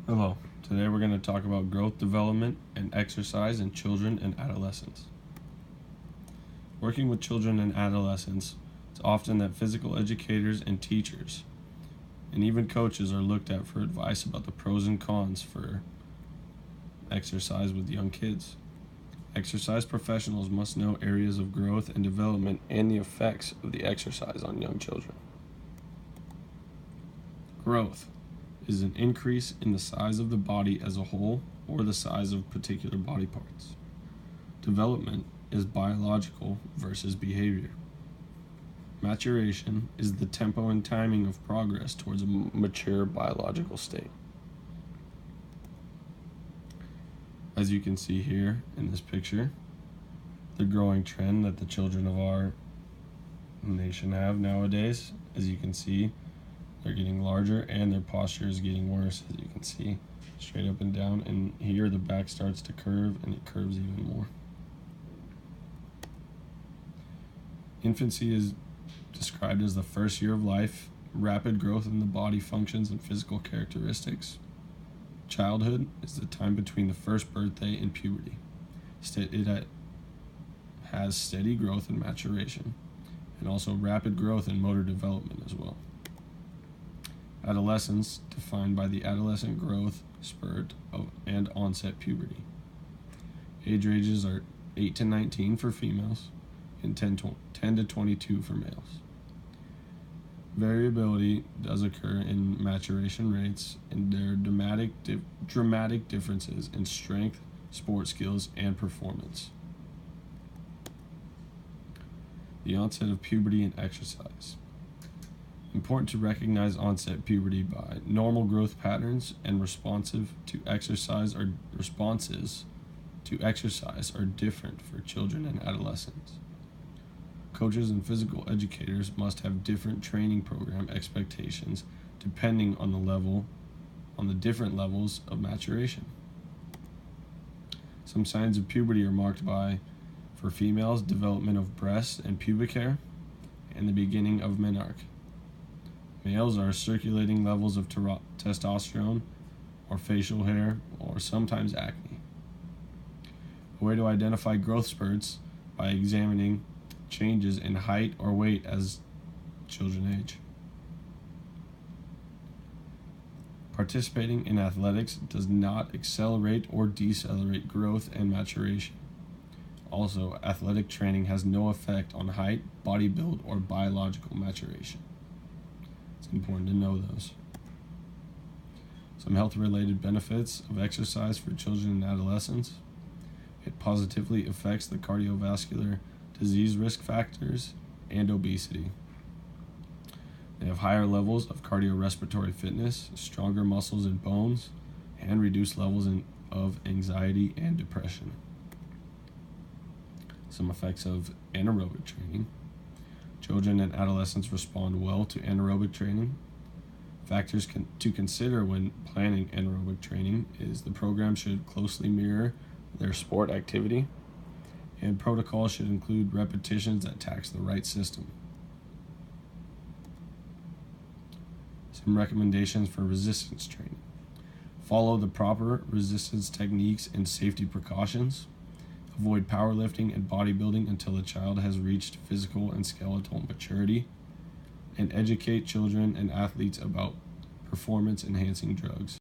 Hello, today we're going to talk about growth, development, and exercise in children and adolescents. Working with children and adolescents, it's often that physical educators and teachers, and even coaches, are looked at for advice about the pros and cons for exercise with young kids. Exercise professionals must know areas of growth and development and the effects of the exercise on young children. Growth is an increase in the size of the body as a whole or the size of particular body parts. Development is biological versus behavior. Maturation is the tempo and timing of progress towards a mature biological state. As you can see here in this picture, the growing trend that the children of our nation have nowadays, as you can see, they're getting larger and their posture is getting worse, as you can see, straight up and down, and here the back starts to curve and it curves even more. Infancy is described as the first year of life, rapid growth in the body functions and physical characteristics. Childhood is the time between the first birthday and puberty. It has steady growth and maturation, and also rapid growth and motor development as well. Adolescence, defined by the adolescent growth spurt and onset puberty. Age ranges are 8 to 19 for females and 10 to 22 for males. Variability does occur in maturation rates, and there are dramatic differences in strength, sport skills, and performance. The onset of puberty and exercise. Important to recognize onset puberty by normal growth patterns and responses to exercise are different for children and adolescents. Coaches and physical educators must have different training program expectations depending on the different levels of maturation. Some signs of puberty are marked by, for females, development of breast and pubic hair, and the beginning of menarche. Males are circulating levels of testosterone or facial hair or sometimes acne. A way to identify growth spurts by examining changes in height or weight as children age. Participating in athletics does not accelerate or decelerate growth and maturation. Also, athletic training has no effect on height, body build, or biological maturation. It's important to know those. Some health-related benefits of exercise for children and adolescents. It positively affects the cardiovascular disease risk factors and obesity. They have higher levels of cardiorespiratory fitness, stronger muscles and bones, and reduced levels of anxiety and depression. Some effects of anaerobic training. Children and adolescents respond well to anaerobic training. Factors to consider when planning anaerobic training is the program should closely mirror their sport activity, and protocols should include repetitions that tax the right system. Some recommendations for resistance training. Follow the proper resistance techniques and safety precautions. Avoid powerlifting and bodybuilding until the child has reached physical and skeletal maturity. And educate children and athletes about performance-enhancing drugs.